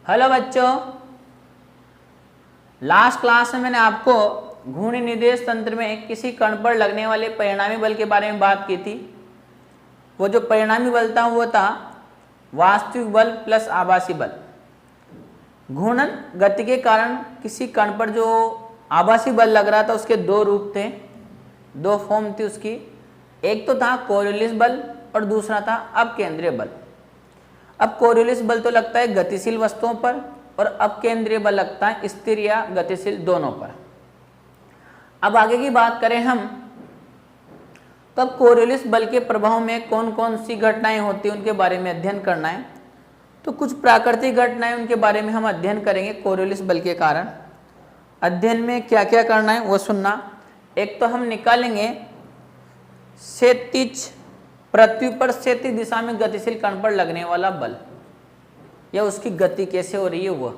Hello बच्चों, last class में मैंने आपको घूर्णी निर्देश तंत्र में किसी कण पर लगने वाले परिणामी बल के बारे में बात की थी। वो जो परिणामी बल था वो था वास्तविक बल प्लस आभासी बल। घूर्णन गति के कारण किसी कण पर जो आभासी बल लग रहा था उसके दो रूप थे, दो फॉर्म थी उसकी। एक तो था कोरियोलिस बल और दूसरा था अपकेंद्रीय बल। अब कोरियोलिस बल तो लगता है गतिशील वस्तुओं पर और अपकेंद्रीय बल लगता है स्थिर या गतिशील दोनों पर। अब आगे की बात करें हम, तो अब कोरियोलिस बल के प्रभाव में कौन कौन सी घटनाएं होती हैं उनके बारे में अध्ययन करना है। तो कुछ प्राकृतिक घटनाएं उनके बारे में हम अध्ययन करेंगे कोरियोलिस बल के कारण। अध्ययन में क्या क्या करना है वो सुनना। एक तो हम निकालेंगे क्षैतिज, पृथ्वी पर क्षैतिज दिशा में गतिशील कण पर लगने वाला बल या उसकी गति कैसे हो रही है वो,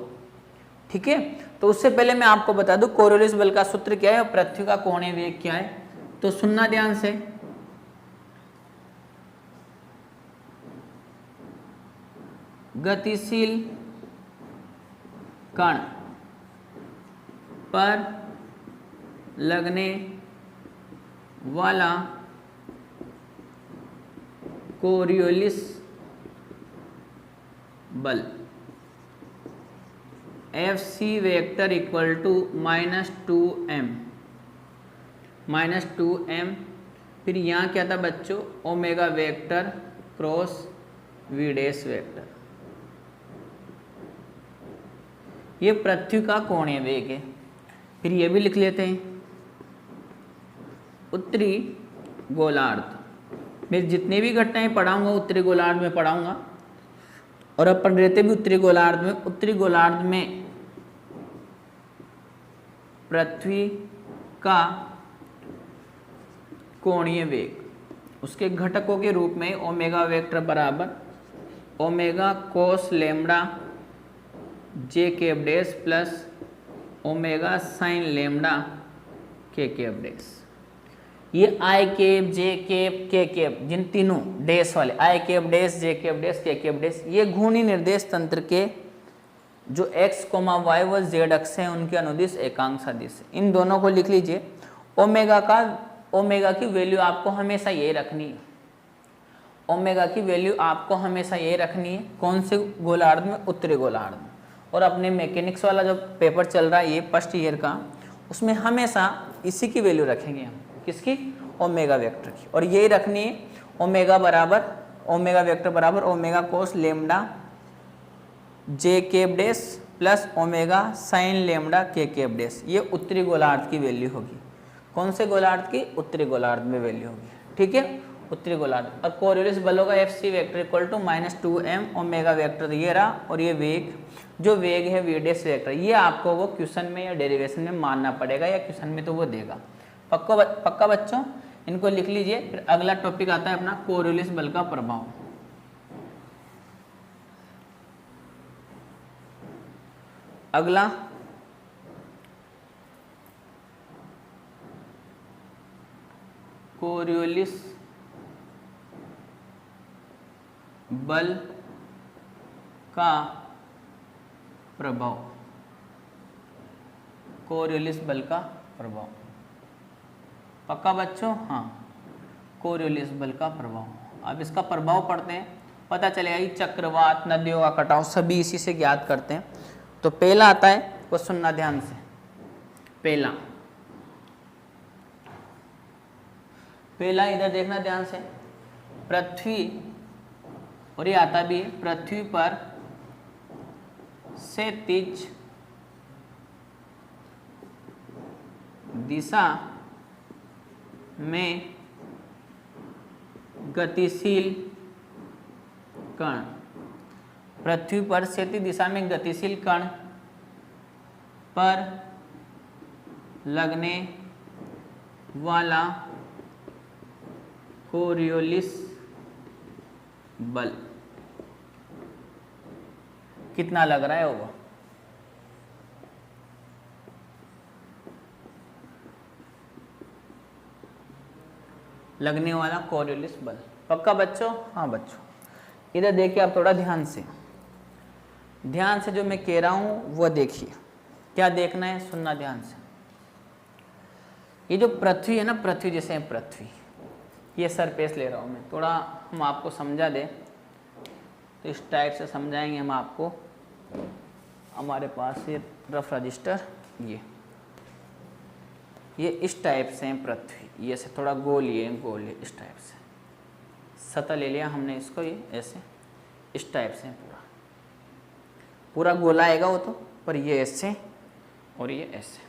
ठीक है। तो उससे पहले मैं आपको बता दूं कोरियोलिस बल का सूत्र क्या है और पृथ्वी का कोणीय वेग क्या है। तो सुनना ध्यान से। गतिशील कण पर लगने वाला कोरियोलिस बल Fc vector equal to -2m, फिर यहाँ क्या था बच्चों, omega vector cross v dash vector. ये पृथ्वी का कोणीय वेग है। फिर ये भी लिख लेते हैं उत्तरी गोलार्ध। मैं जितनी भी घटनाएं पढ़ाऊंगा उत्तरी गोलार्ध में पढ़ाऊंगा और अपन रहते भी उत्तरी गोलार्ध में। उत्तरी गोलार्ध में पृथ्वी का कोणीय वेग उसके घटकों के रूप में ओमेगा वेक्टर बराबर omega cos lambda J cap dash plus omega sine lambda K cap dash. ये I cap J cap K cap, जिन तीनों डैश वाले I cap dash J cap dash K cap dash, ये घूर्णी निर्देश तंत्र के जो x, y व z अक्ष हैं उनके अनुदिश एकांक सदिश। इन दोनों को लिख लीजिए। ओमेगा की वैल्यू आपको हमेशा यही रखनी है। ओमेगा की वैल्यू आपको हमेशा यही रखनी है। कौन से गोलार्ध में? उत्तरी गोलार्ध में। और अपने मैकेनिक्स वाला जो पेपर चल रहा है ये फर्स्ट ईयर का, उसमें हमेशा इसी की वैल्यू रखेंगे हम। किसकी? ओमेगा वेक्टर की। और यही रखनी है ओमेगा वेक्टर बराबर omega cos lambda J cap dash plus omega sine lambda K cap dash. ये उत्तरी गोलार्ध की वैल्यू होगी। कौन से गोलार्ध की? उत्तरी गोलार्ध में वैल्यू होगी, ठीक है, उत्तरी गोलार्ध। और कोरियोलिस बल होगा Fc vector equal to -2m, omega vector ये रहा और ये वेग, जो वेग है v डैश वेक्टर। ये आपको वो क्वेश्चन में या डेरिवेशन में मानना पड़ेगा, या क्वेश्चन में तो वो देगा। पक्का बच्चों, इनको लिख लीजिए। फिर अगला टॉपिक आता है अपना कोरियोलिस बल का प्रभाव। अगला कोरियोलिस बल का प्रभाव। कोरियोलिस बल का प्रभाव, पक्का बच्चों? हाँ, कोरियोलिस बल का प्रभाव। अब इसका प्रभाव पढ़ते हैं, पता चलेगा कि चक्रवात, नदियों का कटाव सभी इसी से ज्ञात करते हैं। तो पहला आता है, वो सुनना ध्यान से। पहला इधर देखना ध्यान से। पृथ्वी, और ये आता भी पृथ्वी पर क्षैतिज दिशा में गतिशील कण, पृथ्वी पर क्षैतिज दिशा में गतिशील कण पर लगने वाला कोरियोलिस बल कितना लग रहा है वो? लगने वाला कोरियोलिस बल। पक्का बच्चों? हाँ बच्चों, इधर देखिए आप थोड़ा ध्यान से। ध्यान से जो मैं कह रहा हूँ वो देखिए, क्या देखना है, सुनना ध्यान से। ये जो पृथ्वी है ना, पृथ्वी जैसे है पृथ्वी, ये सरफेस ले रहा हूँ मैं, थोड़ा हम आपको समझा दें तो इस टाइप से समझाएंगे हम आपको। हमारे पास ये रफ रजिस्टर, ये इस टाइप से है पृथ्वी, ये से थोड़ा गोल, ये गोल है इस टाइप से, सतह ले लिया हमने इसको, ये ऐसे इस टाइप से पूरा पूरा गोला आएगा वो तो, पर ये ऐसे और ये ऐसे।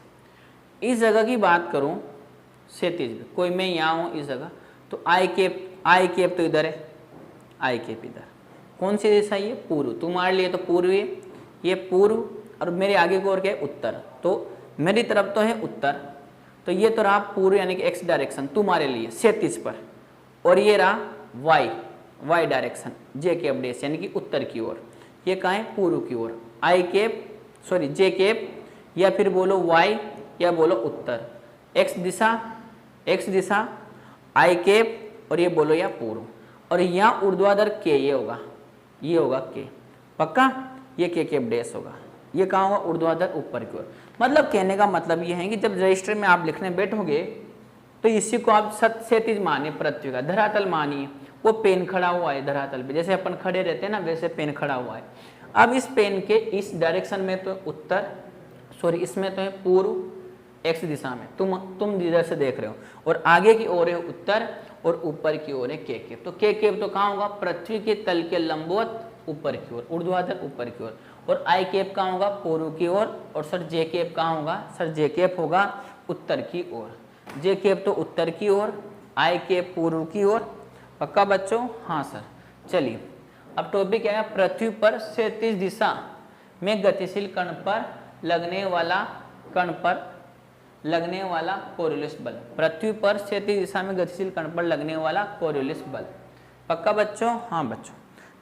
इस जगह की बात करूं क्षैतिज में, कोई मैं यहाँ हूँ इस जगह, तो आई कैप तो इधर है, आई कैप इधर, कौन सी दिशा ये, पूर्व, तुम्हारे लिए तो पूर्व है, ये पूर्व, और मेरे आगे की ओर क्या है, उत्तर, तो मेरी तरफ तो है उत्तर, तो ये तो रहा पूर्व यानी कि एक्स डायरेक्शन तुम्हारे लिए क्षैतिज पर, और ये रहा वाई डायरेक्शन जे कैप डैश यानी कि उत्तर की ओर, ये कहाँ है, पूर्व की ओर, जे कैप, या फिर बोलो वाई या बोलो उत्तर, एक्स दिशा आई कैप, और ये बोलो या पूर्व, और यहाँ ऊर्ध्वाधर के, ये होगा के, पक्का, ये के कैप डैश होगा, ये कहाँ होगा, ऊर्ध्वाधर ऊपर की ओर। मतलब कहने का मतलब ये है कि जब रजिस्टर में आप लिखने बैठोगे तो इसी को आप क्षैतिज मानिए, पृथ्वी का धरातल मानिए, वो पेन खड़ा हुआ है धरातल पे, जैसे अपन खड़े रहते हैं ना वैसे पेन खड़ा हुआ है। अब इस पेन के इस डायरेक्शन में तो इसमें तो है पूर्व एक्स दिशा में, तुम इधर से देख रहे हो, और आगे की ओर है उत्तर और ऊपर की ओर है के कैप, तो के कैप तो कहाँ होगा, पृथ्वी के तल के लंबवत ऊपर की ओर, ऊर्ध्वाधर ऊपर की ओर, और आई कैप कहाँ होगा, पूर्व की ओर, और सर जे कैप कहाँ होगा, सर जे कैप होगा उत्तर की ओर, जे कैप तो उत्तर की ओर, आई कैप पूर्व की ओर, पक्का बच्चों, हाँ सर। चलिए अब टॉपिक क्या है, पृथ्वी पर क्षैतिज दिशा में गतिशील कण पर लगने वाला कोरियोलिस बल, पृथ्वी पर क्षैतिज दिशा में गतिशील कण पर लगने वाला कोरियोलिस बल, पक्का बच्चों, हाँ बच्चों।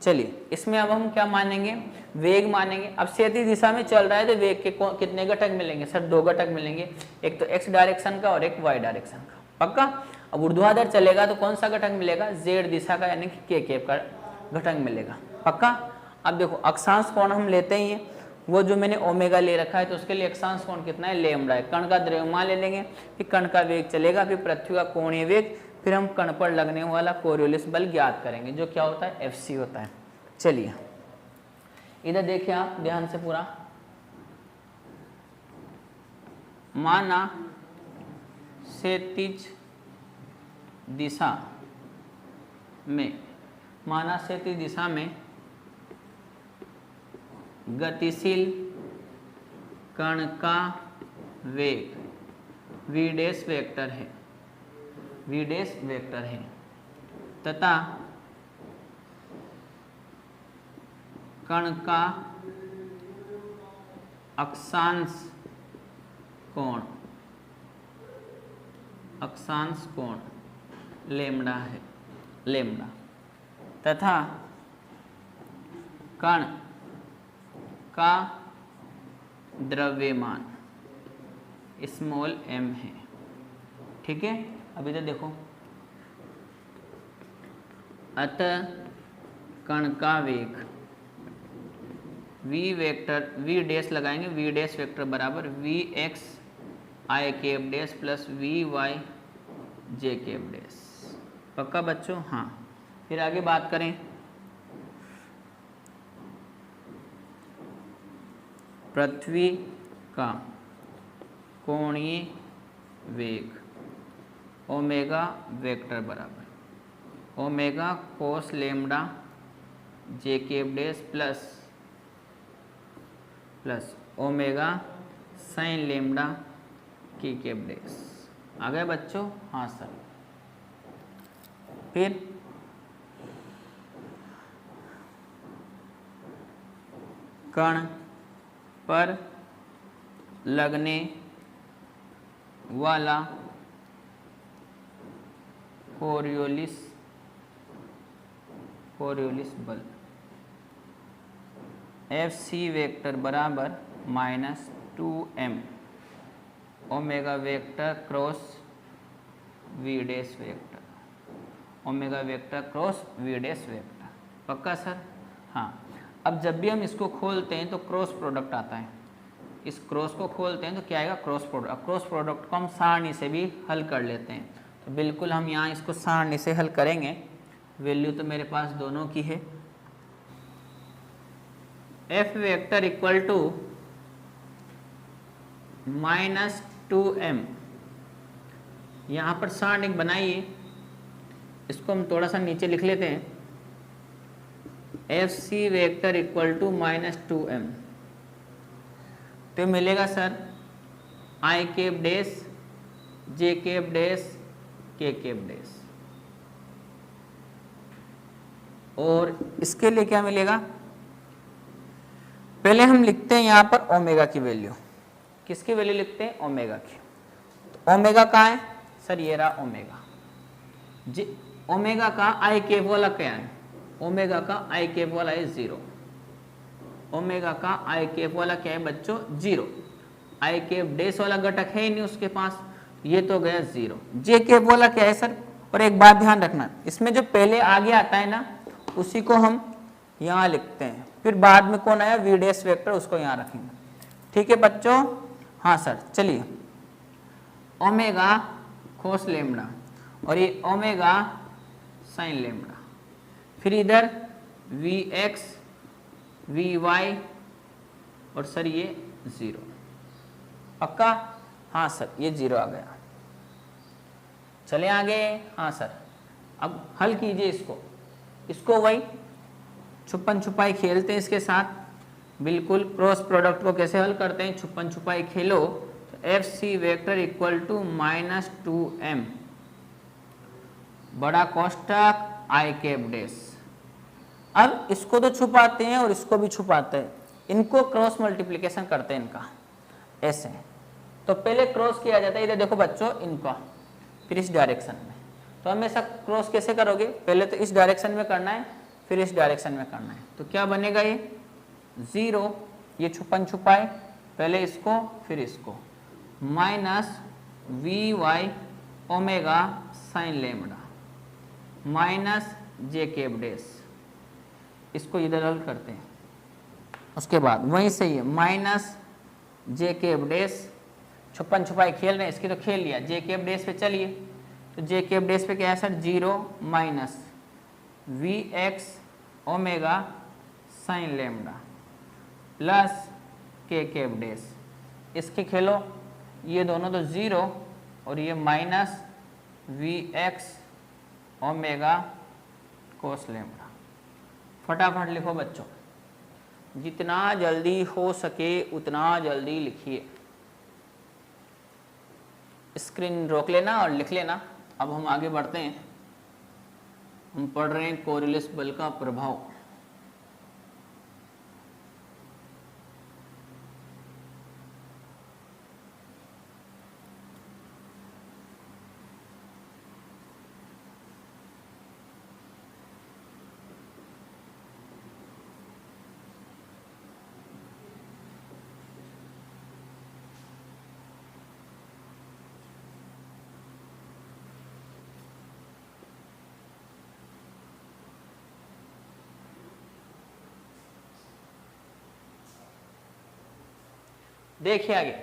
चलिए इसमें अब हम क्या मानेंगे, वेग मानेंगे। अब क्षैतिज दिशा में चल रहा है तो वेग के कितने घटक मिलेंगे, सर 2 घटक मिलेंगे, एक तो एक्स डायरेक्शन का और एक वाई डायरेक्शन का, पक्का। अब ऊर्ध्वाधर चलेगा तो कौन सा घटक मिलेगा, जेड दिशा का यानी कि के कैप का घटक मिलेगा, पक्का। अब देखो अक्षांश कोण हम लेते ही हैं, वो जो मैंने ओमेगा ले रखा है तो उसके लिए अक्षांश कोण कितना है, लैम्डा है। कण का द्रव्यमान ले लेंगे, फिर कण का वेग चलेगा, फिर पृथ्वी का कोणीय वेग, फिर हम कण पर लगने वाला कोरियोलिस बल ज्ञात करेंगे, जो क्या होता है, एफसी होता है। चलिए इधर देखिए आप ध्यान से पूरा, माना क्षैतिज दिशा में गतिशील कण का वेग v डैश वेक्टर है तथा कण का अक्षांश कोण लैम्डा है, तथा कण का द्रव्यमान स्मॉल m है, ठीक है। अब इधर देखो, अतः कण का वेग v डैश लगाएंगे, v डैश वेक्टर बराबर v x i cap dash plus v y j cap dash, पक्का बच्चों, हाँ। फिर आगे बात करें, पृथ्वी का कोणीय वेग ओमेगा वेक्टर बराबर omega cos lambda J cap dash plus omega sine lambda K cap dash. आ गए बच्चों, हाँ सर। फिर कण पर लगने वाला कोरियोलिस बल एफ सी वेक्टर बराबर -2m omega vector cross v dash vector, omega vector cross v dash vector, पक्का सर, हाँ। अब जब भी हम इसको खोलते हैं तो क्रॉस प्रोडक्ट आता है, इस क्रॉस को खोलते हैं तो क्या आएगा, क्रॉस प्रोडक्ट। अब क्रॉस प्रोडक्ट को हम सारणी से भी हल कर लेते हैं, तो बिल्कुल हम यहाँ इसको सारणी से हल करेंगे। वैल्यू तो मेरे पास दोनों की है। F vector equal to -2m, यहाँ पर सारणी बनाइए, इसको हम थोड़ा सा नीचे लिख लेते हैं। F C vector equal to -2m, तो मिलेगा sir I cap dash, J cap dash, K cap dash. और इसके लिए क्या मिलेगा, पहले हम लिखते हैं यहाँ पर ओमेगा की वैल्यू। किसकी वैल्यू लिखते हैं, ओमेगा की। तो ओमेगा कहाँ है सर, ये रहा ओमेगा। जी ओमेगा का आई कैप वाला क्या है, ओमेगा का आई कैप वाला है 0। ओमेगा का आई कैप वाला क्या है बच्चों, 0। आई कैप डैश वाला घटक है ही नहीं उसके पास, ये तो गया 0। जे कैप वाला क्या है सर, और एक बात ध्यान रखना, इसमें जो पहले आगे आता है ना उसी को हम यहाँ लिखते हैं, फिर बाद में कौन आया, वी डैश वेक्टर, उसको यहाँ रखेंगे। ठीक है बच्चों, हाँ सर। चलिए, ओमेगा कोस लेम्डा और ये ओमेगा साइन लेम्डा, फिर इधर वी एक्स, वी वाई और सर ये 0। पक्का, हाँ सर ये 0 आ गया। चले आगे, हाँ सर। अब हल कीजिए इसको वही छुपन छुपाई खेलते हैं इसके साथ, बिल्कुल क्रॉस प्रोडक्ट को कैसे हल करते हैं, छुपन छुपाई खेलो। तो F C vector equal to -2m बड़ा कोष्टक आई कैप डैश। अब इसको तो छुपाते हैं और इसको भी छुपाते हैं, इनको क्रॉस मल्टीप्लिकेशन करते हैं इनका ऐसे। तो पहले क्रॉस किया जाता है, इधर देखो बच्चों इनका, फिर इस डायरेक्शन में। तो हमेशा क्रॉस कैसे करोगे, पहले तो इस डायरेक्शन में करना है, फिर इस डायरेक्शन में करना है। तो क्या बनेगा, ये 0, ये छुपन छुपाए, पहले इसको फिर इसको, minus V Y omega sine lambda minus J cap dash, इसको इधर हल करते हैं। उसके बाद वहीं से ये माइनस जे कैप डैश, छुपन छुपाई खेल रहे हैं, इसकी तो खेल लिया। जे कैप डैश पे चलिए, तो जे कैप डैश पे क्या है sir, 0 minus V X omega sine lambda plus K cap dash, इसके खेलो, ये दोनों तो 0 और ये minus V X omega cos lambda. फटाफट लिखो बच्चों, जितना जल्दी हो सके उतना जल्दी लिखिए। स्क्रीन रोक लेना और लिख लेना। अब हम आगे बढ़ते हैं, हम पढ़ रहे हैं कोरिलेस बल का प्रभाव। देखिए आगे,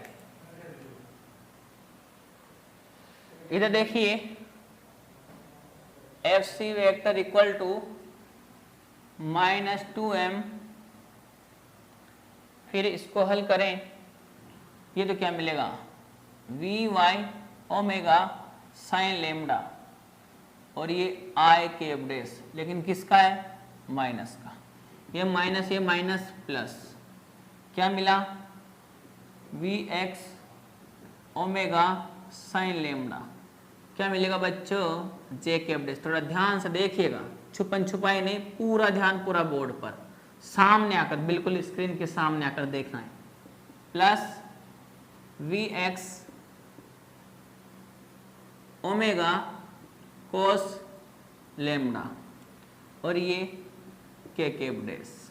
इधर देखिए F C vector equal to -2m, फिर इसको हल करें, ये तो क्या मिलेगा, V Y omega sine lambda और ये आई कैप डैश, लेकिन किसका है, माइनस का। ये माइनस प्लस, क्या मिला, V X omega sine lambda, क्या मिलेगा बच्चों, जे कैप डैश। थोड़ा ध्यान से देखिएगा, छुपन छुपाई नहीं, पूरा ध्यान पूरा बोर्ड पर, सामने आकर, बिल्कुल स्क्रीन के सामने आकर देखना है, plus V X omega cos lambda और ये के कैप डैश।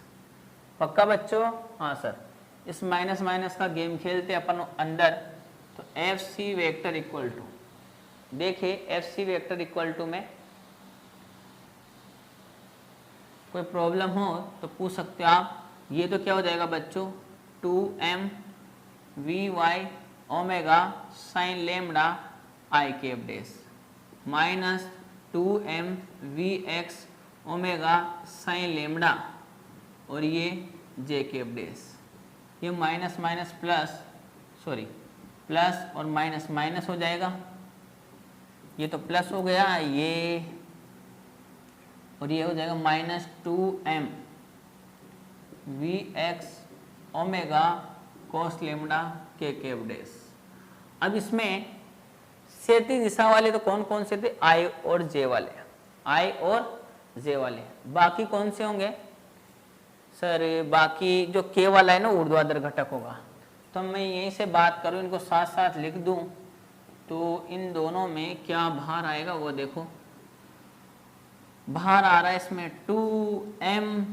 पक्का बच्चों, हाँ सर। इस माइनस माइनस का गेम खेलते अपन अंदर। तो F C vector equal to, देखिए F C vector equal to में कोई प्रॉब्लम हो तो पूछ सकते हो आप। ये तो क्या हो जाएगा बच्चों 2m vy omega sine lambda I cap dash minus 2m vx omega sine lambda और ये जे कैप डैश। ये माइनस माइनस प्लस प्लस और माइनस माइनस हो जाएगा। ये तो प्लस हो गया ये, और ये हो जाएगा minus 2m vx omega cos lambda K cap dash. अब इसमें क्षैतिज दिशा वाले तो कौन कौन से थे? I और J वाले, I और J वाले। बाकी कौन से होंगे सर? बाकी जो K वाला है ना ऊर्ध्वाधर घटक होगा। तो मैं यहीं से बात करूं, इनको साथ साथ लिख दूं तो इन दोनों में क्या भार आएगा वो देखो। भार आ रहा है इसमें 2m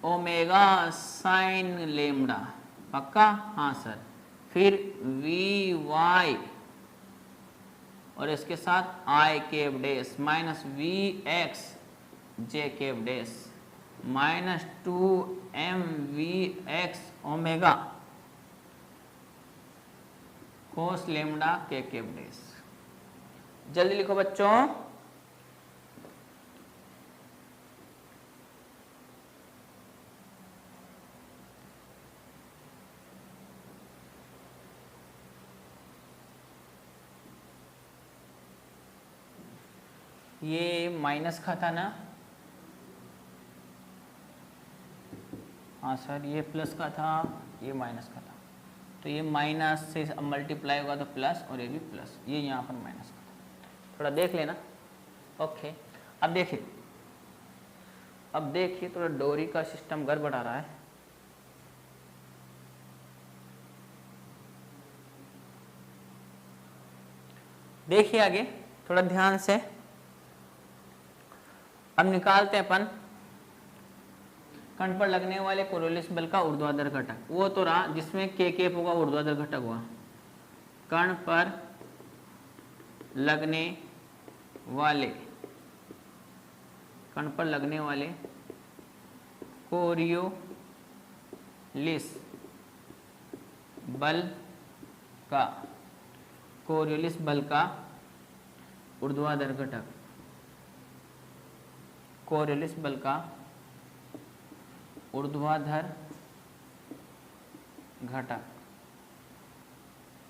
ओमेगा साइन लेमडा, पक्का? हाँ सर। फिर vy और इसके साथ i cap dash minus vx j cap dash minus 2m vx omega cos lambda K cap dash. जल्दी लिखो बच्चों। ये माइनस का था ना? हाँ सर, ये प्लस का था, ये माइनस का था। तो ये माइनस से मल्टीप्लाई होगा तो प्लस, और ये भी प्लस, ये यहाँ पर माइनस का था। थोड़ा देख लेना। ओके, अब देखिए थोड़ा डोरी का सिस्टम गड़बड़ आ रहा है। देखिए आगे थोड़ा ध्यान से। अब निकालते हैं अपन कण पर लगने वाले कोरियोलिस बल का ऊर्ध्वाधर घटक। वो तो रहा जिसमें के कैप होगा, ऊर्ध्वाधर घटक हुआ। कण पर लगने वाले कोरियोलिस बल का ऊर्ध्वाधर घटक, कोरियोलिस बल का ऊर्ध्वाधर घटक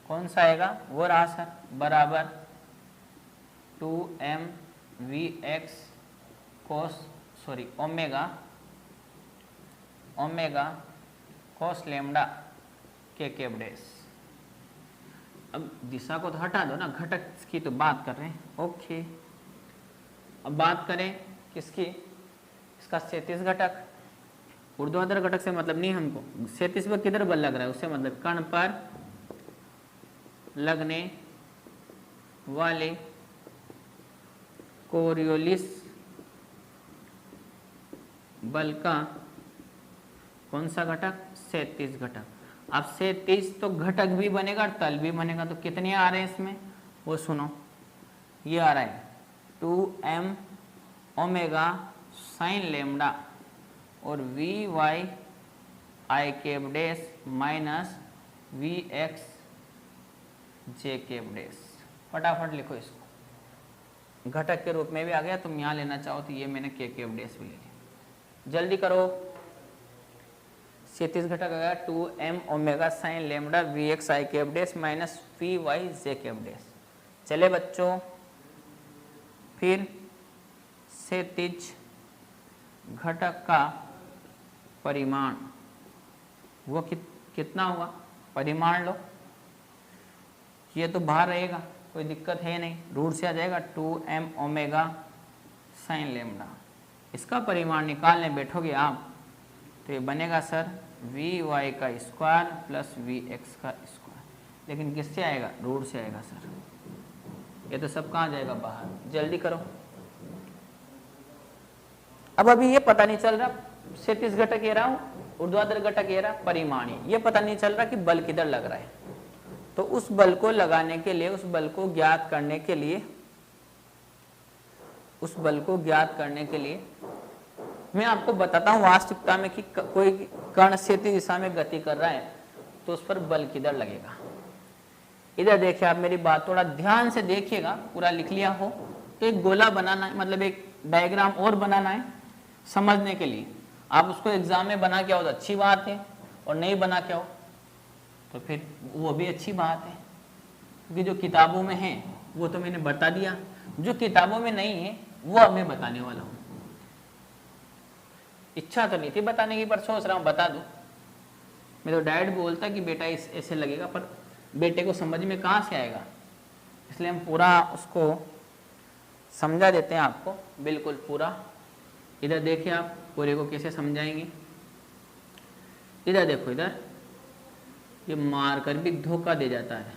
कौन सा आएगा? वो रहा सर, बराबर 2m vx omega cos lambda K cap dash. अब दिशा को तो हटा दो ना, घटक की तो बात कर रहे हैं। ओके, अब बात करें किसकी? इसका क्षैतिज घटक। ऊर्ध्वाधर घटक से मतलब नहीं हमको, क्षैतिज पर किधर बल लग रहा है उससे मतलब। कण पर लगने वाले कोरियोलिस बल का कौन सा घटक? क्षैतिज घटक। अब क्षैतिज तो घटक भी बनेगा, तल भी बनेगा। तो कितने आ रहे हैं इसमें वो सुनो। ये आ रहा है 2m ओमेगा साइन लेमडा और vy i cap dash minus vx j cap dash. फटाफट लिखो इसको, घटक के रूप में भी आ गया। तुम यहाँ लेना चाहो तो ये मैंने k कैप डैश भी ले लिया। जल्दी करो। क्षैतिज घटक आ गया 2m omega sine lambda vx i cap dash minus vy j cap dash. चले बच्चों, फिर क्षैतिज घटक का परिमाण वो कितना होगा? परिमाण लो। ये तो बाहर रहेगा, कोई दिक्कत है नहीं, रूट से आ जाएगा 2m ओमेगा साइन लेमडा। इसका परिमाण निकालने बैठोगे आप तो ये बनेगा सर vy का स्क्वायर प्लस vx का स्क्वायर। लेकिन किससे आएगा? रूट से आएगा सर। ये तो सब कहाँ जाएगा? बाहर। जल्दी करो। अब अभी ये पता नहीं चल रहा क्षैतिज घटक ये रहा, ऊर्ध्वाधर घटक ये रहा, परिमाणी ये पता नहीं चल रहा कि बल किधर लग रहा है। तो उस बल को लगाने के लिए, उस बल को ज्ञात करने के लिए मैं आपको बताता हूँ वास्तविकता में कि कोई कण क्षैतिज दिशा में गति कर रहा है तो उस पर बल किधर लगेगा। इधर देखिए, आप मेरी बात थोड़ा ध्यान से देखिएगा, पूरा लिख लिया हो तो एक गोला बनाना है, मतलब एक डायग्राम और बनाना है समझने के लिए। आप उसको एग्जाम में बना के आओ तो अच्छी बात है, और नहीं बना के आओ तो फिर वो भी अच्छी बात है, क्योंकि जो किताबों में है वो तो मैंने बता दिया, जो किताबों में नहीं है वो अब मैं बताने वाला हूँ। इच्छा तो नहीं थी बताने की, पर सोच रहा हूँ बता दूँ। मैं तो डैड बोलता कि बेटा इस ऐसे लगेगा, पर बेटे को समझ में कहाँ से आएगा, इसलिए हम पूरा उसको समझा देते हैं आपको, बिल्कुल पूरा। इधर देखिए आप पूरे को कैसे समझाएंगे। इधर देखो, इधर ये मार कर भी धोखा दे जाता है,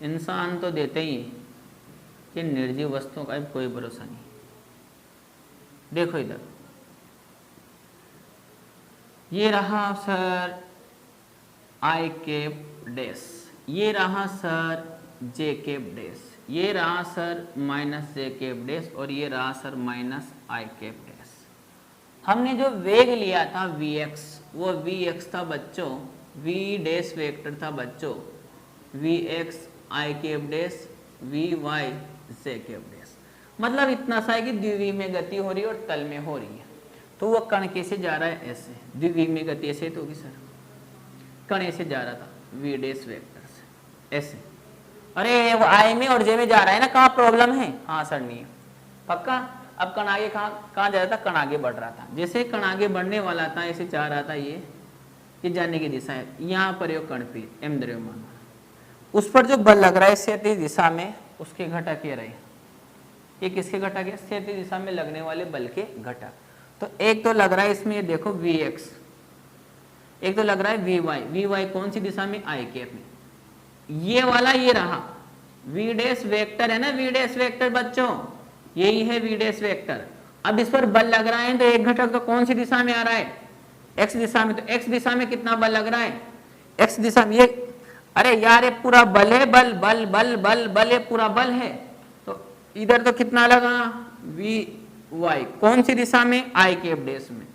इंसान तो देते ही कि निर्जीव वस्तुओं का कोई भरोसा नहीं। देखो इधर ये रहा सर आई कैप डैश, ये रहा सर जे कैप डैश, ये रहा sir minus J cap dash, और ये रहा सर माइनस आई कैप डैश। हमने जो वेग लिया था vx, वो vx था बच्चों, v डैश वेक्टर था बच्चों, vx आई कैप डैश, vy जे कैप डैश। मतलब इतना सा है कि द्विवीय में गति हो रही है और तल में हो रही है। तो वो कण कैसे जा रहा है, ऐसे द्विवीय में गति ऐसे तो होगी सर, कण ऐसे जा रहा था v डैश वेक्टर से ऐसे। अरे वो आई में और जे में जा रहा है ना, कहाँ प्रॉब्लम है? हाँ सर नहीं है, पक्का। अब कण आगे कहाँ जा रहा था, कण आगे बढ़ रहा था, जैसे कण आगे बढ़ने वाला था ऐसे चाह रहा था ये जाने की दिशा है, यहाँ पर ये कण पे m द्रव्यमान, उस पर जो बल लग रहा है क्षैतिज दिशा में, उसके घटक ये रहे। ये किसके घटक है? क्षैतिज दिशा में लगने वाले बल के घटक। तो एक तो लग रहा है इसमें, ये देखो vx, एक तो लग रहा है vy कौन सी दिशा में? आई कैप में। ये वाला ये रहा v डैश वेक्टर है ना, v डैश वेक्टर बच्चों, यही है v डैश वेक्टर। अब इस पर बल लग रहा है तो एक घटक तो कौन सी दिशा में आ रहा है? x दिशा में। तो x दिशा में कितना बल लग रहा है? x दिशा में ये, अरे यार ये पूरा बल है, बल बल बल बल बल, ये पूरा बल है। तो इधर तो कितना लगा? vy कौन सी दिशा में? आई कैप डैश में।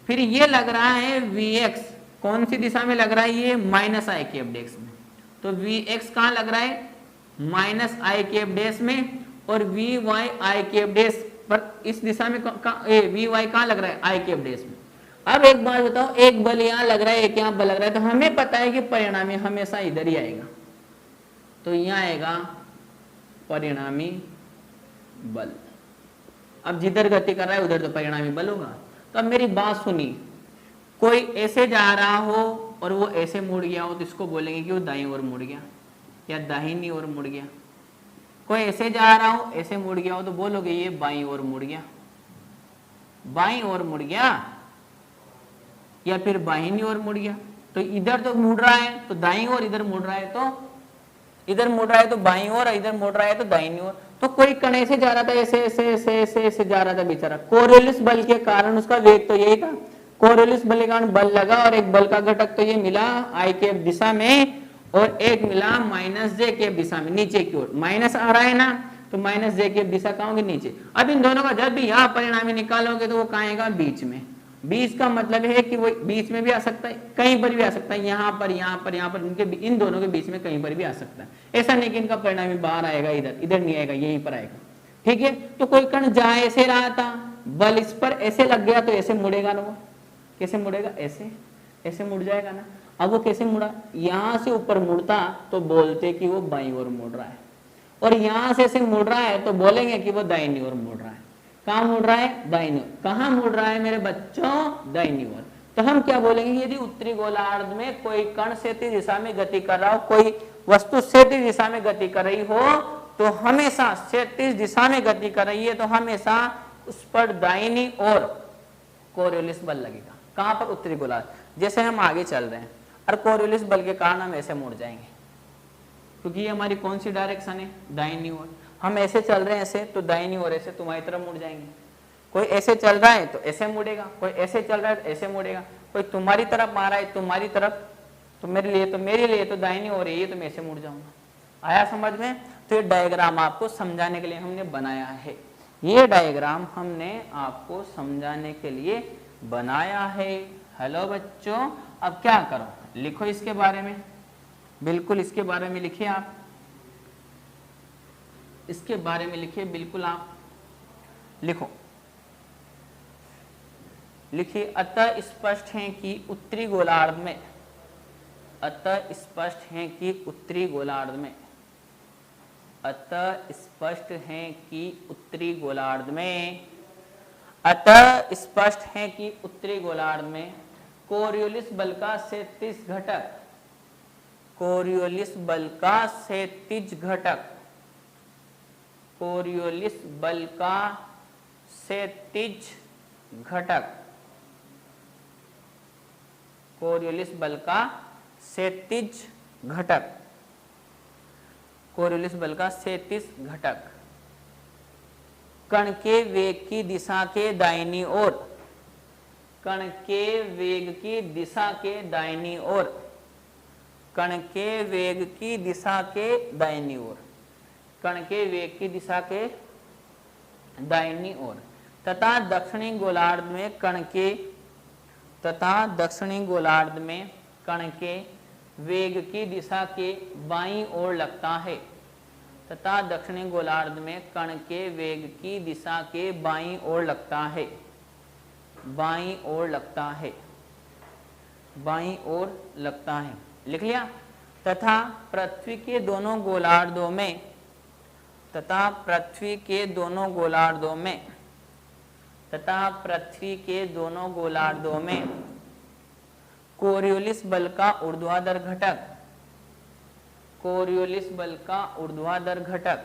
फिर ये लग रहा है vx कौन सी दिशा में लग रहा है? ये माइनस आई कैप डैश में। तो vx कहाँ लग रहा है? माइनस आई कैप डैश में, और vy आई कैप डैश पर इस दिशा में vy कहाँ लग रहा है? आई कैप डैश में। अब एक बात बताओ, एक बल यहाँ लग रहा है, एक यहाँ बल लग रहा है, तो हमें पता है कि परिणामी हमेशा इधर ही आएगा, तो यहाँ आएगा परिणामी बल। अब जिधर गति कर रहा है उधर तो परिणामी बल होगा। तो अब मेरी बात सुनिए, कोई ऐसे जा रहा हो और वो ऐसे मुड़ गया हो तो इसको बोलेंगे कि वो दाईं ओर मुड़ गया या दाहिनी ओर मुड़ गया। कोई ऐसे जा रहा हो, ऐसे मुड़ गया हो तो बोलोगे ये बाईं ओर मुड़ गया, बाईं ओर मुड़ गया, या फिर बाहिनी ओर मुड़ गया। तो इधर तो मुड़ रहा है तो दाईं ओर, इधर मुड़ रहा है तो इधर मुड़ रहा है तो बाईं ओर, इधर मुड़ रहा है तो दाहिनी ओर। तो कोई कण ऐसे जा रहा था, ऐसे ऐसे ऐसे ऐसे ऐसे जा रहा था बेचारा, कोरियोलिस बल के कारण उसका वेग तो यही था, कोरियोलिस बल के कारण बल लगा, और एक बल का घटक तो ये मिला आई कैप दिशा में, और एक मिला माइनस जे कैप दिशा में, नीचे की ओर। माइनस आ रहा है ना, तो माइनस जे कैप दिशा कहाँ होगी? नीचे। अब इन दोनों का जब भी यहाँ परिणामी निकालोगे तो वो कहाँ आएगा? बीच में। बीच का मतलब है कि वो बीच में भी आ सकता है, कहीं पर भी आ सकता है, यहाँ पर यहाँ पर यहाँ पर, इनके इन दोनों के बीच में कहीं पर भी आ सकता है। ऐसा नहीं कि इनका परिणामी बाहर आएगा, इधर इधर नहीं आएगा, यहीं पर आएगा। ठीक है, तो कोई कण जा ऐसे रहा था, बल इस पर ऐसे लग गया तो ऐसे मुड़ेगा ना, वो कैसे मुड़ेगा? ऐसे ऐसे मुड़ जाएगा ना। अब वो कैसे मुड़ा? यहाँ से ऊपर मुड़ता तो बोलते कि वो बाईं ओर मुड़ रहा है, और यहाँ से ऐसे मुड़ रहा है तो बोलेंगे कि वो दाहिनी ओर मुड़ रहा है। कहाँ मुड़ रहा है? दाहिनी ओर। कहाँ मुड़ रहा है मेरे बच्चों? दाहिनी ओर। तो हम क्या बोलेंगे? यदि उत्तरी गोलार्ध में कोई कण क्षैतिज दिशा में गति कर रहा हो, कोई वस्तु क्षैतिज दिशा में गति कर रही हो, तो हमेशा क्षैतिज दिशा में गति कर रही है तो हमेशा उस पर दाहिनी ओर कोरियोलिस बल लगेगा। कहाँ पर? उत्तरी गोलार्ध। जैसे हम आगे चल रहे हैं और कोरियोलिस बल के कारण हम ऐसे मुड़ जाएंगे, क्योंकि ये हमारी कौन सी डायरेक्शन है? दाहिनी ओर। हम ऐसे चल रहे हैं ऐसे, तो दाहिनी ओर ऐसे तुम्हारी तरफ मुड़ जाएंगे। कोई ऐसे चल रहा है तो ऐसे मुड़ेगा, कोई ऐसे चल रहा है तो ऐसे मुड़ेगा, कोई तुम्हारी तरफ आ रहा है तुम्हारी तरफ, तो मेरे लिए तो दाहिनी ओर है, ये तो मैं ऐसे मुड़ जाऊंगा। आया समझ में? तो ये डायग्राम आपको समझाने के लिए हमने बनाया है ये डायग्राम हमने आपको समझाने के लिए बनाया है। हेलो बच्चों, अब क्या करो, लिखो इसके बारे में, बिल्कुल इसके बारे में लिखिए आप, इसके बारे में लिखिए, बिल्कुल आप लिखो, लिखिए। अतः स्पष्ट है कि उत्तरी गोलार्ध में, अतः स्पष्ट है कि उत्तरी गोलार्ध में, अतः स्पष्ट है कि उत्तरी गोलार्ध में, अतः स्पष्ट है कि उत्तरी गोलार्ध में कोरियोलिस बल का क्षैतिज घटक, कोरियोलिस बल का क्षैतिज घटक, कोरियोलिस बल का क्षैतिज घटक, कोरियोलिस बल का क्षैतिज घटक, कोरियोलिस बल का क्षैतिज घटक कण के वेग की दिशा के दाहिनी ओर, कण के वेग की दिशा के दाहिनी ओर, कण के वेग की दिशा के दाहिनी ओर, कण के वेग की दिशा के दाहिनी ओर तथा दक्षिणी गोलार्ध में कण के, तथा दक्षिणी गोलार्ध में कण के वेग की दिशा के बाईं ओर लगता है, तथा दक्षिणी गोलार्ध में कण के वेग की दिशा के बाईं ओर लगता है, बाईं ओर लगता है, बाईं ओर लगता है, लिख लिया। तथा पृथ्वी के दोनों गोलार्धों में, तथा पृथ्वी के दोनों गोलार्धों में, तथा पृथ्वी के दोनों गोलार्धों में कोरियोलिस बल का ऊर्ध्वाधर घटक, कोरियोलिस बल का ऊर्ध्वाधर घटक,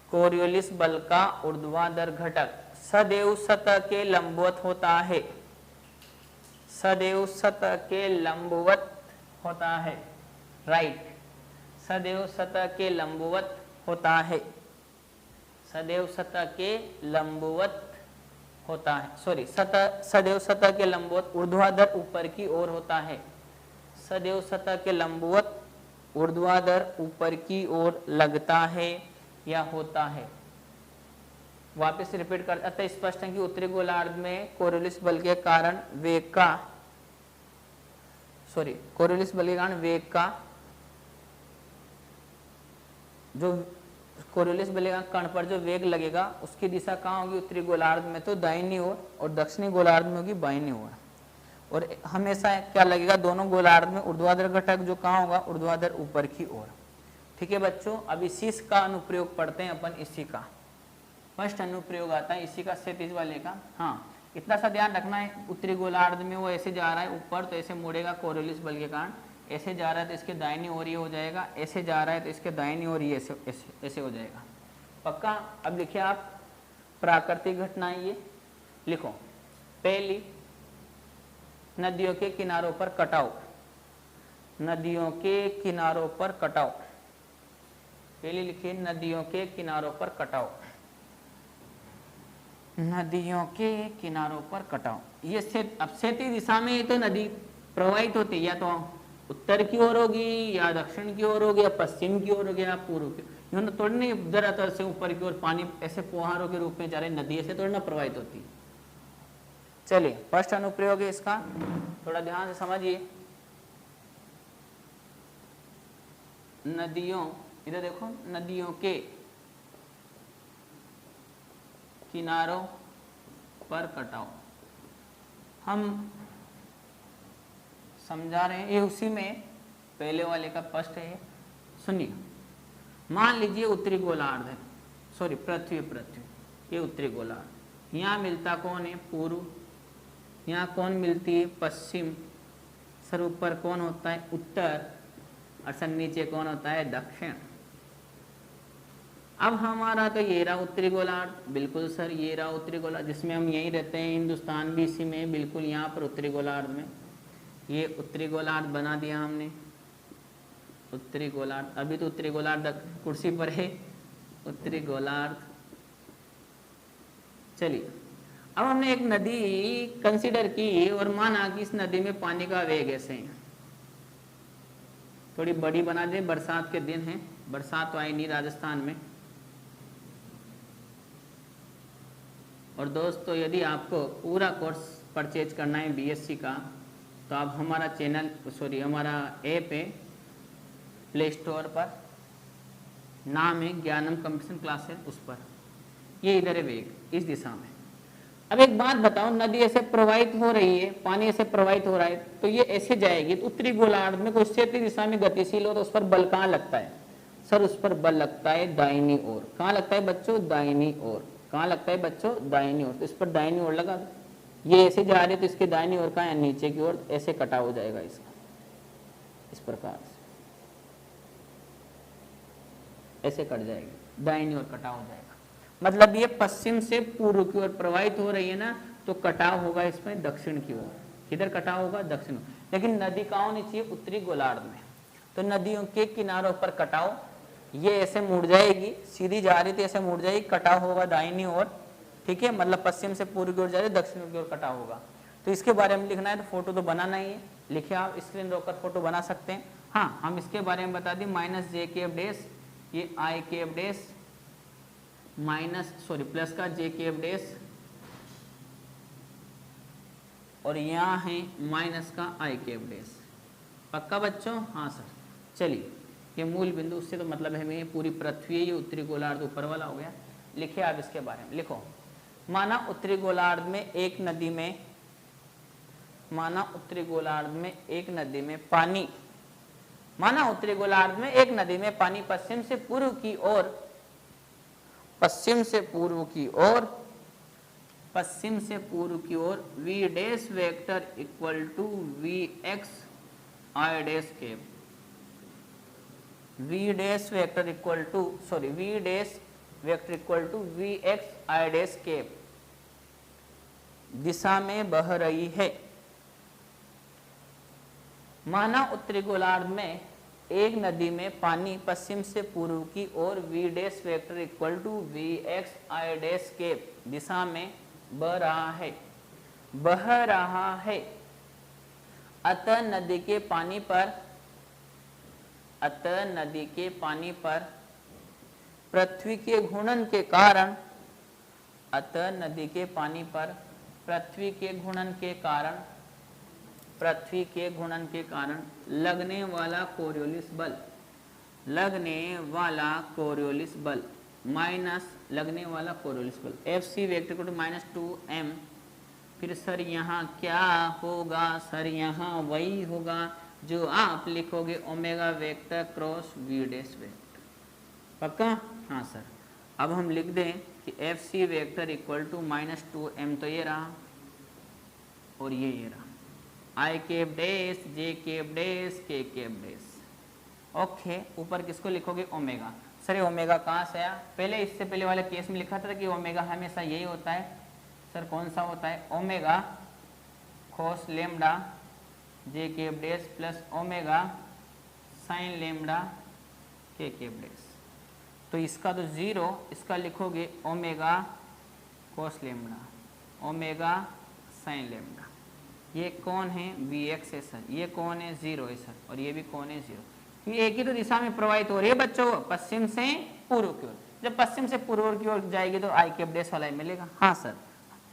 कोरियोलिस बल का ऊर्ध्वाधर घटक सदैव सतह के लंबवत होता है, सदैव सतह के लंबवत होता है, राइट, सदैव सतह के लंबवत होता है, सदैव सतह के लंबवत होता है, सॉरी, सतह, सदैव सतह के लंबवत ऊर्ध्वाधर ऊपर की ओर होता है, सदैव सतह के लंबवत ऊर्ध्वाधर ऊपर की ओर लगता है या होता है। वापस रिपीट कर, अतः स्पष्ट है कि उत्तरी गोलार्ध में कोरियोलिस बल के कारण वेग का, सॉरी, कोरियोलिस बल के कारण वेग का, जो कोरियोलिस बल के कण पर जो वेग लगेगा उसकी दिशा कहाँ होगी, उत्तरी गोलार्ध में तो दाहिनी ओर, और दक्षिणी गोलार्ध में होगी बाईं ओर। और हमेशा क्या लगेगा, दोनों गोलार्ध में ऊर्ध्वाधर घटक जो कहाँ होगा, ऊर्ध्वाधर ऊपर की ओर। ठीक है बच्चों, अब इसी का अनुप्रयोग पढ़ते हैं अपन, इसी का फर्स्ट अनुप्रयोग आता है इसी का, क्षैतिज वाले का। हाँ, इतना सा ध्यान रखना है, उत्तरी गोलार्ध में वो ऐसे जा रहा है ऊपर तो ऐसे मुड़ेगा कोरियोलिस बल के कारण, ऐसे जा रहा है तो इसके दाहिनी ओर ये हो जाएगा, ऐसे जा रहा है तो इसके दाहिनी ओर ये ऐसे हो जाएगा, पक्का। अब लिखिए आप प्राकृतिक घटनाएं, ये लिखो। पहली, नदियों के किनारों पर कटाव, नदियों के किनारों पर कटाव, पहले लिखिए नदियों के किनारों पर कटाव, नदियों के किनारों पर कटाव। ये अब क्षैतिज दिशा में ये तो नदी प्रवाहित होती है, या तो उत्तर की ओर होगी या दक्षिण की ओर होगी या पश्चिम की ओर होगी या पूर्व की, यूं थोड़ी नहीं जरा से ऊपर की ओर पानी ऐसे फुहारों के रूप में जा रही नदी ऐसे थोड़ी ना प्रवाहित होती। चलिए फर्स्ट अनुप्रयोग है इसका, थोड़ा ध्यान से समझिए। नदियों, इधर देखो, नदियों के किनारों पर कटाव हम समझा रहे हैं, ये उसी में पहले वाले का फर्स्ट है। सुनिए, मान लीजिए उत्तरी गोलार्ध है, सॉरी पृथ्वी, ये उत्तरी गोलार्ध, यहाँ मिलता कौन है, पूर्व, यहाँ कौन मिलती है, पश्चिम, सर ऊपर कौन होता है, उत्तर, और सर नीचे कौन होता है, दक्षिण। अब हमारा तो ये रहा उत्तरी गोलार्ध, बिल्कुल सर ये रहा उत्तरी गोलार्ध, जिसमें हम यहीं रहते हैं, हिंदुस्तान भी इसी में, बिल्कुल यहाँ पर उत्तरी गोलार्ध में, ये उत्तरी गोलार्ध बना दिया हमने, उत्तरी गोलार्ध। अभी तो उत्तरी गोलार्ध कुर्सी पर है, उत्तरी गोलार्ध। चलिए, अब हमने एक नदी कंसीडर की और माना कि इस नदी में पानी का वेग ऐसे है, थोड़ी बड़ी बना दे, बरसात के दिन है, बरसात तो आई नहीं राजस्थान में, और दोस्तों यदि आपको पूरा कोर्स परचेज करना है बीएससी का, तो आप हमारा हमारा ऐप है प्ले स्टोर पर, नाम है ज्ञानम कंप्यूटर क्लासेस, उस पर ये इधर है वेग इस दिशा में। अब एक बात बताओ, नदी ऐसे प्रवाहित हो रही है, पानी ऐसे प्रवाहित हो रहा है, तो ये ऐसे जाएगी तो उत्तरी गोलार्ध में कोई क्षैतिज दिशा में गतिशील हो तो उस पर बल कहाँ लगता है सर? उस पर बल लगता है दाहिनी ओर। कहाँ लगता है बच्चों? दाहिनी ओर। कहाँ लगता है बच्चों? दाहिनी ओर। तो इस पर दाहिनी ओर लगा दो। ये ऐसे जा रही है तो इसके दाहिनी ओर का है नीचे की ओर, ऐसे कटा हो जाएगा इसका, इस प्रकार से ऐसे कट जाएगी, दाहिनी ओर कटा हो जाएगा। मतलब ये पश्चिम से पूर्व की ओर प्रवाहित हो रही है ना, तो कटाव होगा इसमें दक्षिण की ओर। किधर कटाव होगा? दक्षिण। लेकिन नदी कहाँ होनी चाहिए? उत्तरी गोलार्ध में। तो नदियों के किनारों पर कटाव, ये ऐसे मुड़ जाएगी, सीधी जा रही थी ऐसे मुड़ जाएगी, कटाव होगा दाहिनी ओर, ठीक है। मतलब पश्चिम से पूर्व की ओर जा रही है, दक्षिण की ओर कटाव होगा। तो इसके बारे में लिखना है तो फोटो तो बनाना ही है, लिखिए आप, स्क्रीन रोककर फोटो बना सकते हैं। हाँ, हम इसके बारे में बता दें, माइनस जे के एफ डैश, ये आई के एफ डैश प्लस का जे के एफ डैश, और यहाँ है माइनस का आई के एफ डैश। पक्का बच्चों? हाँ सर। चलिए, ये मूल बिंदु, उससे तो मतलब है मैं पूरी पृथ्वी, ये उत्तरी गोलार्ध ऊपर वाला हो गया। लिखिए आप इसके बारे में, लिखो, माना उत्तरी गोलार्ध में एक नदी में, माना उत्तरी गोलार्ध में एक नदी में पानी, माना उत्तरी गोलार्ध में एक नदी में पानी पश्चिम से पूर्व की ओर, पश्चिम से पूर्व की ओर, पश्चिम से पूर्व की ओर v dash vector equal to V X I dash cap, v dash vector equal to v dash vector equal to V X I dash cap दिशा में बह रही है। माना उत्तरी गोलार्ध में एक नदी में पानी पश्चिम से पूर्व की ओर v dash vector equal to V X I dash cap दिशा में बह रहा है, बह रहा है। अतः नदी के पानी पर, अतः नदी के पानी पर पृथ्वी के घूर्णन के कारण, अतः नदी के पानी पर पृथ्वी के घूर्णन के कारण, पृथ्वी के घूर्णन के कारण लगने वाला कोरियोलिस बल, लगने वाला कोरियोलिस बल माइनस लगने वाला कोरियोलिस बल F C vector equal to minus 2m। फिर सर यहाँ क्या होगा? सर यहाँ वही होगा जो आप लिखोगे omega vector cross V dash vector. पक्का? हाँ सर। अब हम लिख दें कि F C vector equal to minus 2m, तो ये रहा और ये रहा, I cap dash, J cap dash, K cap dash. Okay, ऊपर किसको लिखोगे? ओमेगा। सर ये ओमेगा कहाँ से आया? पहले, इससे पहले वाले केस में लिखा था कि ओमेगा हमेशा यही होता है। सर कौन सा होता है? Omega cos lambda J cap dash plus omega sine lambda K cap dash. तो इसका तो जीरो, इसका लिखोगे omega cos lambda, omega sine lambda. ये कौन है? वी एक्स है सर। ये कौन है? जीरो है सर। और ये भी कौन है? जीरो। एक ही तो दिशा में प्रवाहित हो रही है बच्चों, पश्चिम से पूर्व की ओर। जब पश्चिम से पूर्व की ओर जाएगी तो आई कैप डैश वाला ही मिलेगा। हाँ सर।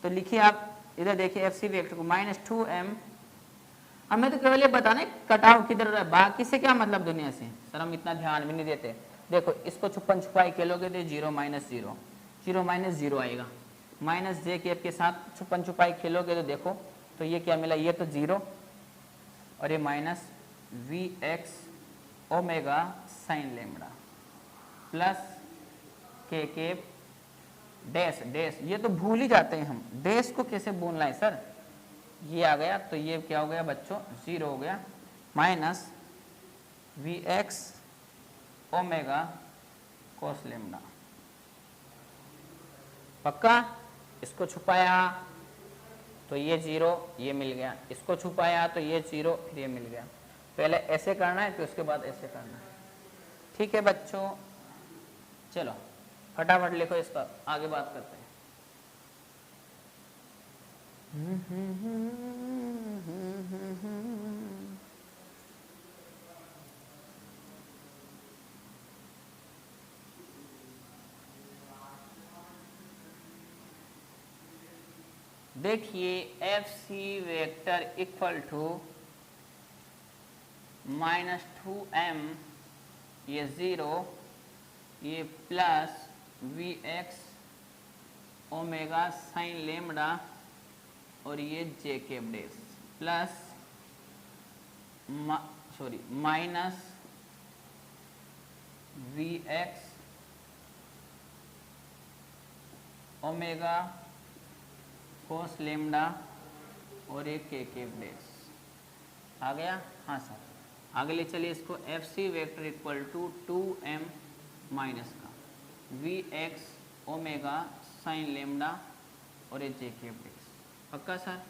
तो लिखिए आप, इधर देखिए एफ सी वेक्टर को माइनस 2m। हमें तो केवल ये बताना है कटाव किधर रहा है, बाकी से क्या मतलब दुनिया से? सर हम इतना ध्यान भी नहीं देते। देखो इसको छुपन छुपाई खेलोगे तो zero minus zero, zero minus zero आएगा। माइनस जे कैप के साथ छुपन छुपाई खेलोगे तो देखो, तो ये क्या मिला? ये तो जीरो और ये minus V X omega sine lambda plus K cap dash, dash ये तो भूल ही जाते हैं हम, डैश को कैसे बोलना है सर? ये आ गया, तो ये क्या हो गया बच्चों? जीरो हो गया, minus V X omega cos lambda. पक्का? इसको छुपाया तो ये जीरो, ये मिल गया, इसको छुपाया तो ये जीरो, फिर ये मिल गया। पहले ऐसे करना है फिर उसके बाद ऐसे करना है। ठीक है बच्चों, चलो फटाफट लिखो इसका, आगे बात करते हैं। देखिए F C vector equal to -2m, ये 0, ये plus V X omega sine lambda और ये J cap dash plus minus V X omega cos lambda और एक के कैप डैश आ गया। हाँ सर, आगे ले चलिए इसको। F C vector equal to 2m minus का V X omega sine lambda और ये जे कैप डैश, पक्का सर।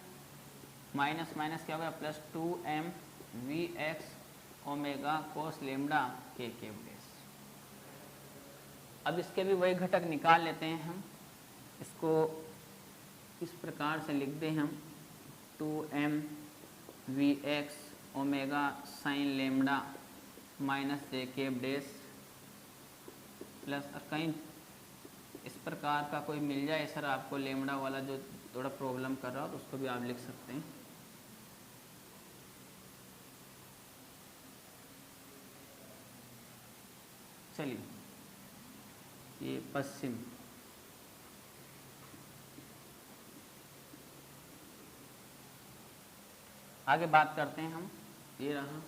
माइनस माइनस क्या होगा, plus 2m V X omega cos lambda K cap dash. अब इसके भी वही घटक निकाल लेते हैं हम। इसको इस प्रकार से लिख दें हम 2m V X omega sine lambda minus J cap dash plus, कहीं इस प्रकार का कोई मिल जाए सर आपको लेमडा वाला जो थोड़ा प्रॉब्लम कर रहा हो तो उसको भी आप लिख सकते हैं। चलिए ये पश्चिम, आगे बात करते हैं हम। ये रहा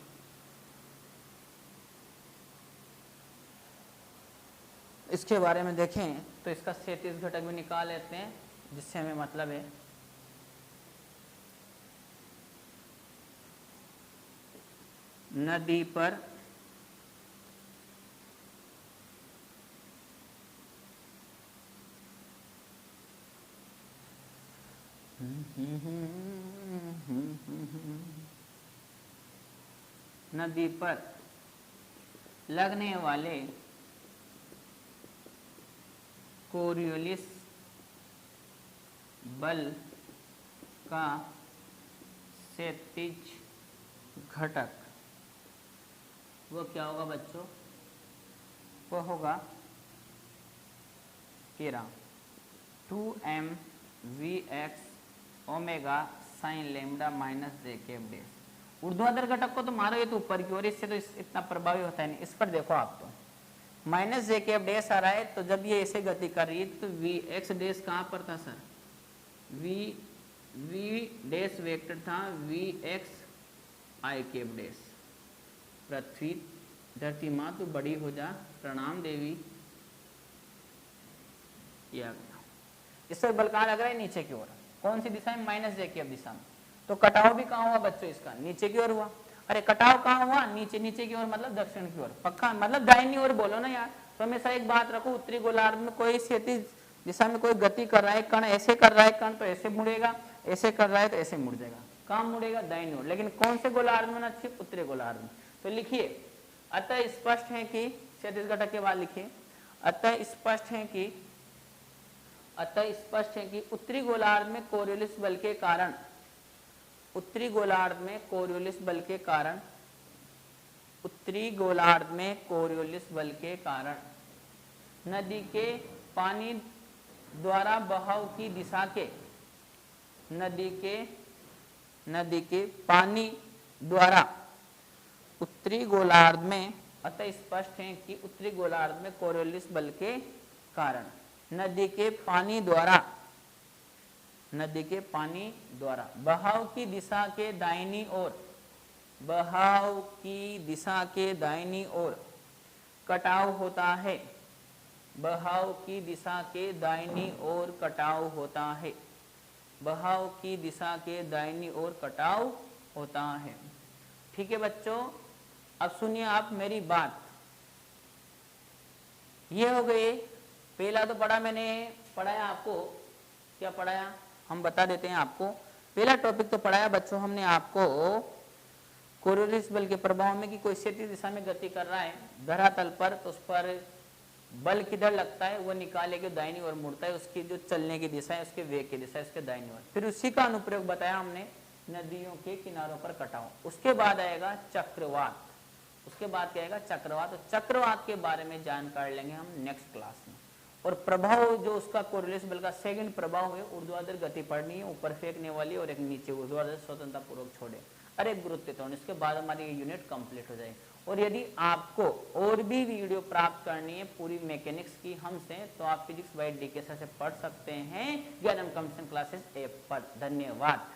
इसके बारे में देखें तो इसका क्षैतिज घटक भी निकाल लेते हैं जिससे हमें मतलब है। नदी पर नदी पर लगने वाले कोरियोलिस बल का क्षैतिज घटक वो क्या होगा बच्चों, वो होगा 2m V X omega sine lambda minus J cap dash. ऊर्ध्वाधर घटक को तो मारोगे तो ऊपर की ओर, इससे तो इतना प्रभावी होता है नहीं। इस पर देखो आप तो माइनस जे कैप डैश आ रहा है, तो जब ये ऐसे गति कर रही है तो वी एक्स डैश कहाँ पर था सर, वी डैश वेक्टर था V X I cap dash. पृथ्वी धरती माँ तो बड़ी हो जा, प्रणाम देवी। ये आ गया। इस पर बल कहाँ लग रहा है, नीचे की ओर। कौन सी दिशा में, माइनस जे कैप दिशा में। तो कटाव भी कहाँ हुआ बच्चों, इसका नीचे की ओर हुआ। अरे कटाव कहाँ हुआ, नीचे, नीचे की ओर मतलब दक्षिण की ओर, पक्का मतलब दाहिनी ओर बोलो ना यार। तो हमेशा एक बात रखो, उत्तरी गोलार्ध में कोई क्षैतिज दिशा में कोई गति कर रहा है, कण ऐसे कर रहा है, कण तो ऐसे मुड़ेगा, ऐसे कर रहा है तो ऐसे मुड़ जाएगा, कहाँ मुड़ेगा, दाहिनी ओर। लेकिन कौन से गोलार्ध में ना, सिर्फ उत्तरी गोलार्ध में। तो लिखिए, अतः स्पष्ट है कि क्षैतिज घटक के बाद लिखिए, अतः स्पष्ट है कि उत्तरी गोलार्ध में कोरियोलिस बल के कारण, उत्तरी गोलार्ध में कोरियोलिस बल के कारण, उत्तरी गोलार्ध में कोरियोलिस बल के कारण नदी के पानी द्वारा बहाव की दिशा के, नदी के पानी द्वारा उत्तरी गोलार्ध में, अतः स्पष्ट है कि उत्तरी गोलार्ध में कोरियोलिस बल के कारण नदी के पानी द्वारा बहाव की दिशा के दाहिनी ओर, बहाव की दिशा के दाहिनी ओर कटाव होता है, बहाव की दिशा के दाहिनी ओर कटाव होता है, बहाव की दिशा के दाहिनी ओर कटाव होता है। ठीक है बच्चों, अब सुनिए आप मेरी बात। ये हो गए, पहला तो पढ़ा मैंने, पढ़ाया आपको, क्या पढ़ाया हम बता देते हैं आपको। पहला टॉपिक तो पढ़ाया बच्चों हमने आपको कोरियोलिस बल के प्रभाव में कि कोई क्षैतिज दिशा में गति कर रहा है धरातल पर, तो उस पर बल किधर लगता है वो निकाले के दाहिनी ओर मुड़ता है, उसकी जो चलने की दिशा है, उसके वेग की दिशा है, उसके दाहिनी ओर। फिर उसी का अनुप्रयोग बताया हमने नदियों के किनारों पर कटाव। उसके बाद आएगा चक्रवात, उसके बाद क्या आएगा, चक्रवात। तो चक्रवात के बारे में जानकारी लेंगे हम नेक्स्ट क्लास में। और प्रभाव जो उसका कोरिलेशन बल का सेकंड प्रभाव है, ऊर्ध्वाधर गति पड़नी है, ऊपर फेंकने वाली, और एक नीचे ऊर्ध्वाधर स्वतंत्रता पूर्वक छोड़े, और एक गुरुत्व त्वरण। इसके बाद हमारी ये यूनिट कंप्लीट हो जाएगी। और यदि आपको और भी वीडियो प्राप्त करनी है पूरी मैकेनिक्स की हमसे, तो आप फिजिक्स बाय डीके सर से पढ़ सकते हैं ज्ञानम कंप्यूटर क्लासेस ऐप पर। धन्यवाद।